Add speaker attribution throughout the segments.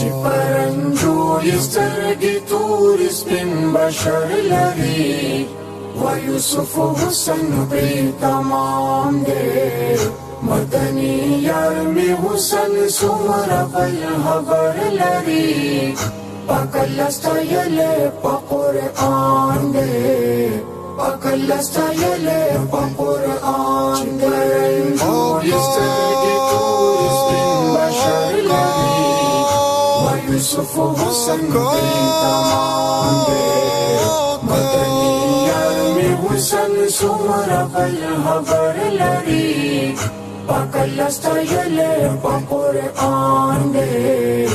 Speaker 1: Chiparanjuri سترګې تورې سپین بشر لري ويوسف حسن پری تمام دے مدنی یارمی حسن سمرا بل خبر لري پاکلستا یلے پا قرآن دے پاکلستا یلے پا قرآن دے چپرنجوری سترګې تورې سپین بشر لري ويوسف حسن پری تمام دے مدنی حسن سمرا بل خبر لري پاکلستا یلے پا قرآن دے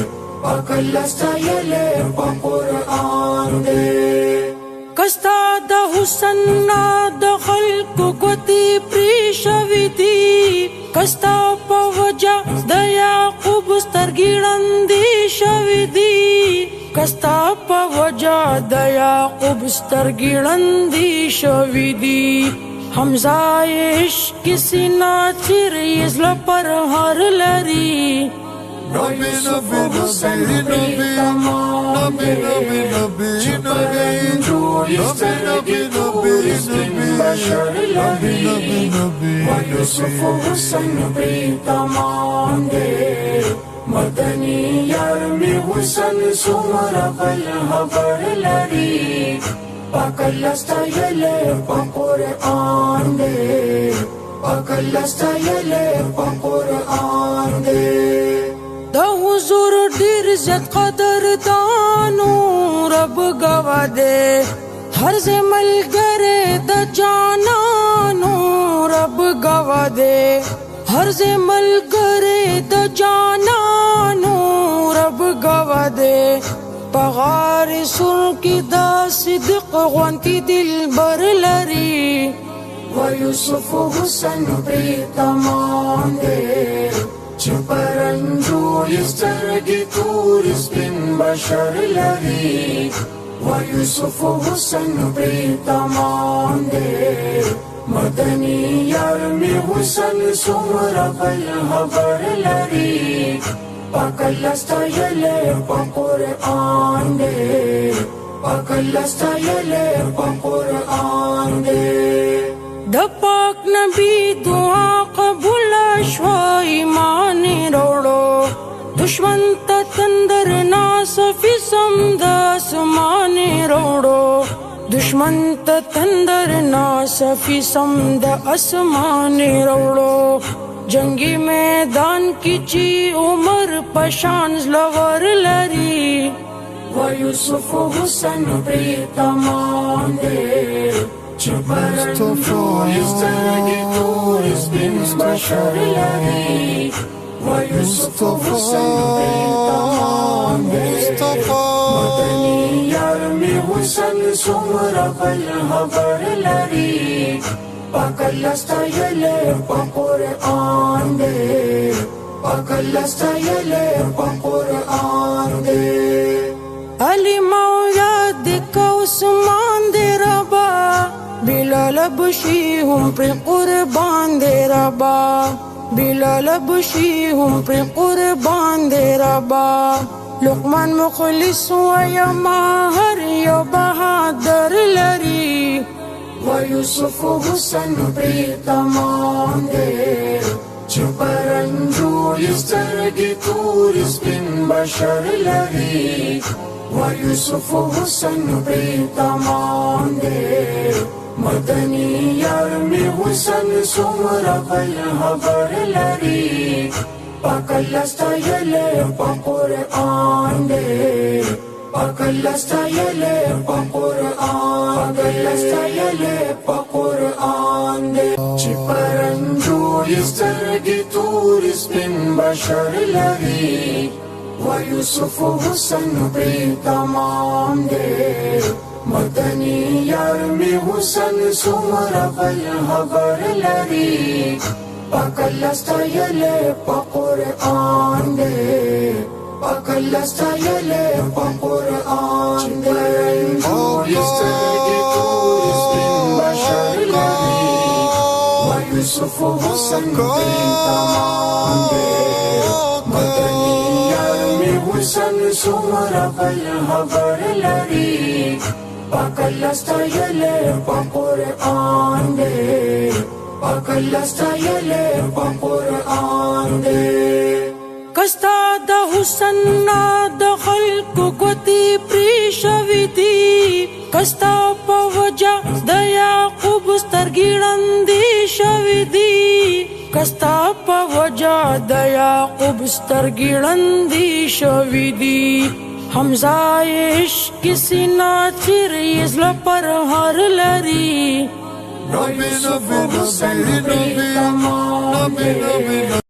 Speaker 1: پاکلستا یلے پا قرآن دے
Speaker 2: کستا دا حسن نا دا خلق گوتی پریشوی دی کستا پا وجہ دا یعقوب سترگیڑندی شوی دی کستا پا وجہ دا یعقوب سترگیڑندی شوی دی حمزہ عشق کسی ناچر یزل پر ہر لری
Speaker 1: ويوسف حسن پری تمام دے چپرنجوری سترګې تورې سپین بشر لري ويوسف حسن پری تمام دے مدنی یارمی حسن سمرا بل خبر لري پاکلستا یلے پا قرآن دے پاکلستا یلے پا قرآن دے
Speaker 2: دا حضور دیر زیاد قدر دانو رب گوا دے ہر زمل گرے دا جانانو رب گوا دے ہر زمل گرے دا جانانو رب گوا دے پغار سر کی دا صدق غوان کی دل بر لری
Speaker 1: ويوسف حسن پری تمام دے چپرنجوری سترګې تورې سپین بشر لري ويوسف حسن پری تمام دے مدنی یارمی حسن سمرا بل خبر لري پاکلستا یلے پا قرآن دے پاکلستا یلے پا قرآن دے
Speaker 2: دا پاک نبی دعا قبول شوا ایمان روڑو دشمن تا تندر ناسفی سمدا اسمان روڑو دشمن تا تندر ناسفی سمدا اسمان روڑو جنگی میدان کی چی عمر پشان لور لری
Speaker 1: ويوسف حسن پری تمام دے چپرنجوری سترګې تورې سپین بشر لري ويوسف حسن پری تمام دے مدنی یارمی حسن سمرا بل خبر لري پاکلستا یلے پا قرآن دے پاکلستا یلے پا قرآن دے
Speaker 2: علی مویاد کا عثمان دے ربا بلال بشی ہم پر قربان دے ربا بلال بشی ہم پر قربان دے ربا لقمان مخلص و یا ماہر یا بہادر لری
Speaker 1: ويوسف حسن پری تمام دے چپرنجوری سترګې تورې سپین بشر لري ويوسف حسن پری تمام دے مدنی یارمی حسن سمرا بل خبر لري پاکلستا یلے پا قرآن دے پاکلستا یلے پا قرآن پاکلستا یلے پا قرآن دے چپرنجوری سترګې تورې سپین بشر لري ويوسف حسن پری تمام دے مدنی یارمی حسن سمرا بل خبر لري پاکلستا یلے پا قرآن دے پاکلستا یلے پا قرآن دے چپرنجوری سترګې تورې سپین بشر لري ويوسف حسن پری تمام دے مدنی یارمی حسن سمر بل خبر لري پاکل ستایلې په قرآن دې پاکل ستایلې په قرآن دې
Speaker 2: کستا د حسن نا د خلق کوتی پریشوي دي کستا په وجا د یعقوب سترګړندې شوي دي کستا په وجا د یعقوب سترګړندې شوي دي حمزه عشق سینا چیرې زړه پر هر لري
Speaker 1: نبی نبی نبی نبی نبی نبی